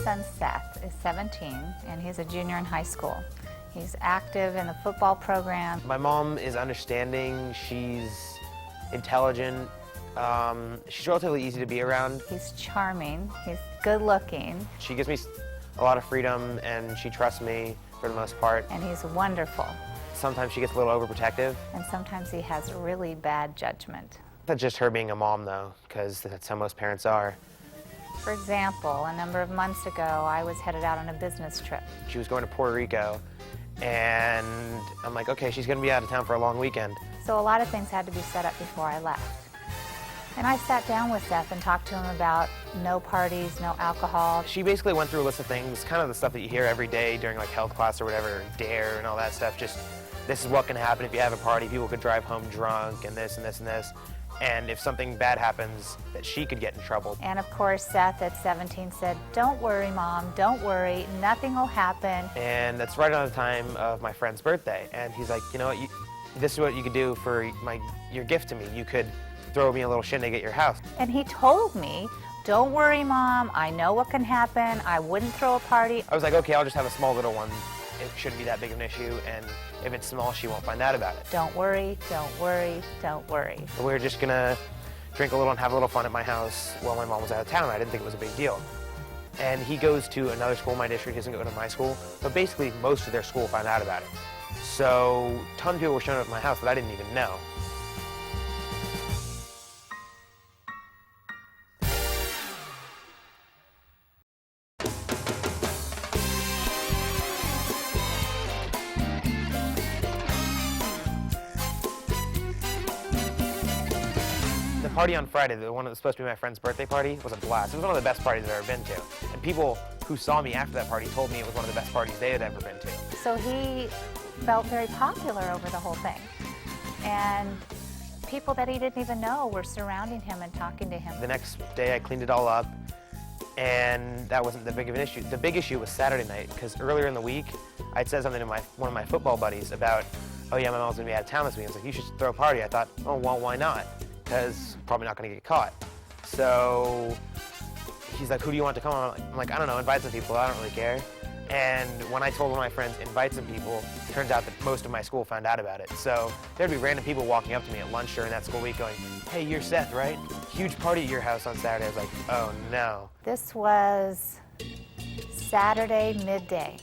son Seth is 17 and he's a junior in high school. He's active in the football program. My mom is understanding, she's intelligent, she's relatively easy to be around. He's charming, he's good looking. She gives me a lot of freedom and she trusts me for the most part. And he's wonderful. Sometimes she gets a little overprotective. And sometimes he has really bad judgment. That's just her being a mom though, because that's how most parents are. For example, a number of months ago, I was headed out on a business trip. She was going to Puerto Rico, and I'm like, okay, she's gonna be out of town for a long weekend. So a lot of things had to be set up before I left. And I sat down with Seth and talked to him about no parties, no alcohol. She basically went through a list of things, kind of the stuff that you hear every day during like health class or whatever, DARE and all that stuff. Just, this is what can happen if you have a party. People could drive home drunk and this and this and this. And if something bad happens, that she could get in trouble. And of course, Seth at 17 said, "Don't worry, Mom, don't worry, nothing will happen." And that's right on the time of my friend's birthday. And he's like, you know what, this is what you could do for your gift to me. You could throw me a little shindig at your house. And he told me, "Don't worry, Mom, I know what can happen. I wouldn't throw a party." I was like, okay, I'll just have a small little one. It shouldn't be that big of an issue, and if it's small, she won't find out about it. Don't worry, don't worry, don't worry. We were just gonna drink a little and have a little fun at my house while my mom was out of town. I didn't think it was a big deal. And he goes to another school in my district, he doesn't go to my school, but basically most of their school found out about it. So tons of people were showing up at my house that I didn't even know. The party on Friday, the one that was supposed to be my friend's birthday party, was a blast. It was one of the best parties I've ever been to. And people who saw me after that party told me it was one of the best parties they had ever been to. So he felt very popular over the whole thing. And people that he didn't even know were surrounding him and talking to him. The next day I cleaned it all up, and that wasn't that big of an issue. The big issue was Saturday night, because earlier in the week, I'd said something to one of my football buddies about, oh yeah, my mom's gonna be out of town this weekend. I was like, you should throw a party. I thought, oh, well, why not? Because probably not going to get caught. So he's like, who do you want to come? I'm like, I don't know, invite some people, I don't really care. And when I told one of my friends, invite some people, it turns out that most of my school found out about it. So there'd be random people walking up to me at lunch during that school week going, hey, you're Seth, right? Huge party at your house on Saturday. I was like, oh no. This was Saturday midday.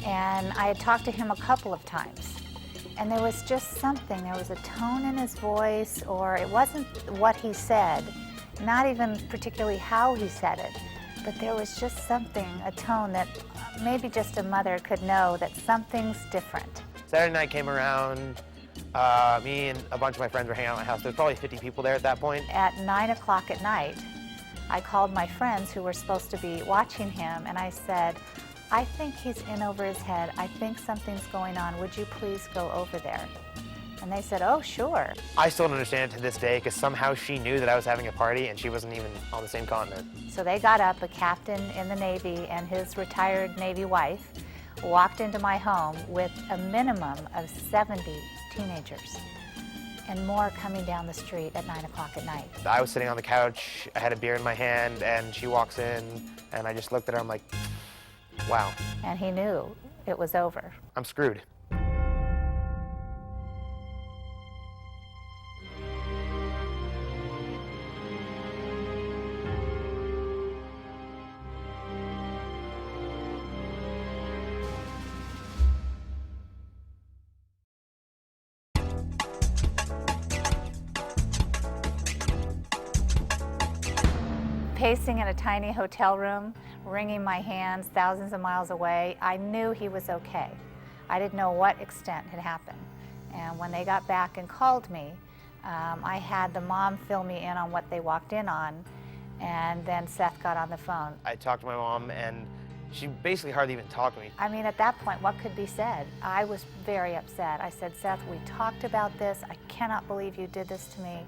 And I had talked to him a couple of times. And there was just something, there was a tone in his voice, or it wasn't what he said, not even particularly how he said it, but there was just something, a tone that maybe just a mother could know that something's different. Saturday night came around, me and a bunch of my friends were hanging out at my house. There was probably 50 people there at that point. At 9 o'clock at night, I called my friends who were supposed to be watching him, and I said, I think he's in over his head. I think something's going on. Would you please go over there? And they said, oh, sure. I still don't understand it to this day, because somehow she knew that I was having a party and she wasn't even on the same continent. So they got up, a captain in the Navy and his retired Navy wife walked into my home with a minimum of 70 teenagers and more coming down the street at 9 o'clock at night. I was sitting on the couch, I had a beer in my hand, and she walks in, and I just looked at her, I'm like, wow. And he knew it was over. I'm screwed. Pacing in a tiny hotel room, wringing my hands thousands of miles away, I knew he was okay. I didn't know what extent had happened. And when they got back and called me, I had the mom fill me in on what they walked in on, and then Seth got on the phone. I talked to my mom, and she basically hardly even talked to me. I mean, at that point, what could be said? I was very upset. I said, Seth, we talked about this. I cannot believe you did this to me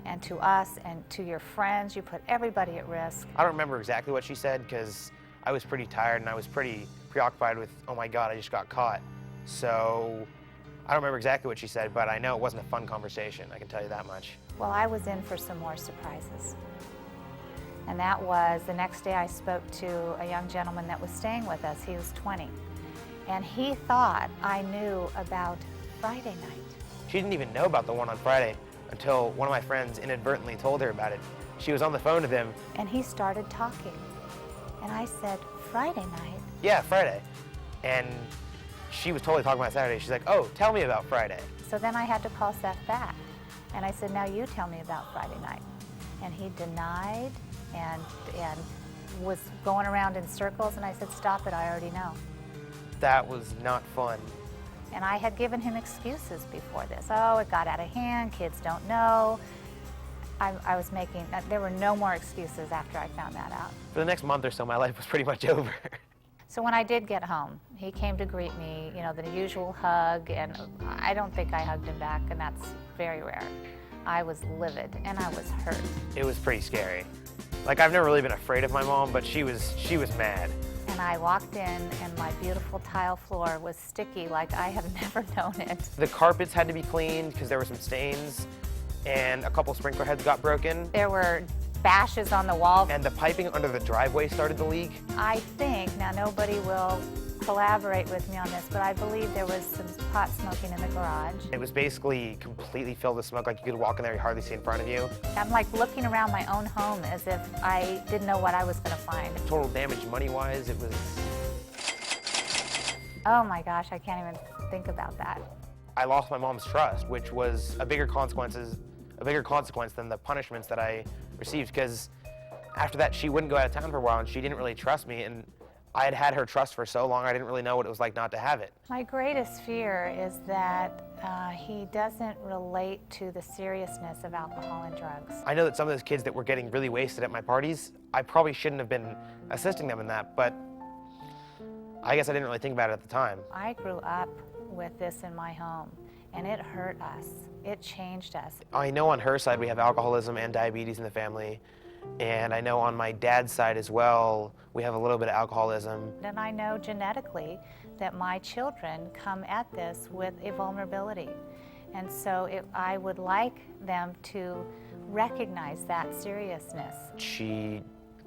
and to us and to your friends. You put everybody at risk. I don't remember exactly what she said because I was pretty tired and I was pretty preoccupied with, oh my God, I just got caught. So I don't remember exactly what she said, but I know it wasn't a fun conversation, I can tell you that much. Well, I was in for some more surprises. And that was the next day I spoke to a young gentleman that was staying with us. He was 20. And he thought I knew about Friday night. She didn't even know about the one on Friday until one of my friends inadvertently told her about it. She was on the phone with him. And he started talking. And I said, Friday night? Yeah, Friday. And she was totally talking about Saturday. She's like, oh, tell me about Friday. So then I had to call Seth back. And I said, now you tell me about Friday night. And he denied and was going around in circles. And I said, stop it, I already know. That was not fun. And I had given him excuses before this. Oh, it got out of hand, kids don't know. There were no more excuses after I found that out. For the next month or so, my life was pretty much over. So when I did get home, he came to greet me, you know, the usual hug, and I don't think I hugged him back, and that's very rare. I was livid, and I was hurt. It was pretty scary. Like, I've never really been afraid of my mom, but she was mad. And I walked in, and my beautiful tile floor was sticky like I have never known it. The carpets had to be cleaned because there were some stains, and a couple sprinkler heads got broken. There were bashes on the wall. And the piping under the driveway started to leak. I think, now nobody will collaborate with me on this, but I believe there was some pot smoking in the garage. It was basically completely filled with smoke, like you could walk in there, you hardly see in front of you. I'm like looking around my own home as if I didn't know what I was going to find. Total damage money-wise, it was... Oh my gosh, I can't even think about that. I lost my mom's trust, which was a bigger consequence than the punishments that I received, because after that she wouldn't go out of town for a while and she didn't really trust me, and I had had her trust for so long I didn't really know what it was like not to have it. My greatest fear is that he doesn't relate to the seriousness of alcohol and drugs. I know that some of those kids that were getting really wasted at my parties, I probably shouldn't have been assisting them in that, but I guess I didn't really think about it at the time. I grew up with this in my home, and it hurt us. It changed us. I know on her side we have alcoholism and diabetes in the family, and I know on my dad's side as well we have a little bit of alcoholism. And I know genetically that my children come at this with a vulnerability. And so I would like them to recognize that seriousness. She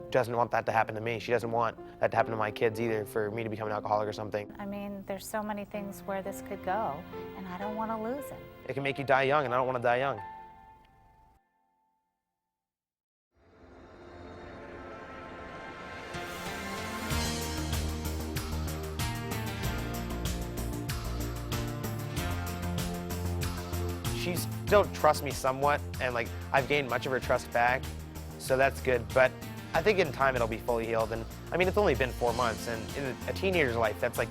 doesn't want that to happen to me. She doesn't want that to happen to my kids either, for me to become an alcoholic or something. I mean, there's so many things where this could go, and I don't want to lose it. It can make you die young, and I don't want to die young. She still trusts me somewhat, and like I've gained much of her trust back, so that's good. But I think in time it'll be fully healed. And I mean, it's only been 4 months, and in a teenager's life, that's like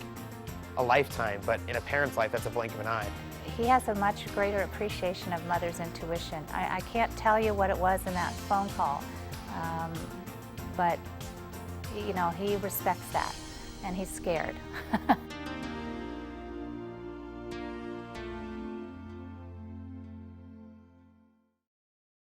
a lifetime. But in a parent's life, that's a blink of an eye. He has a much greater appreciation of mother's intuition. I can't tell you what it was in that phone call, but you know, he respects that, and he's scared.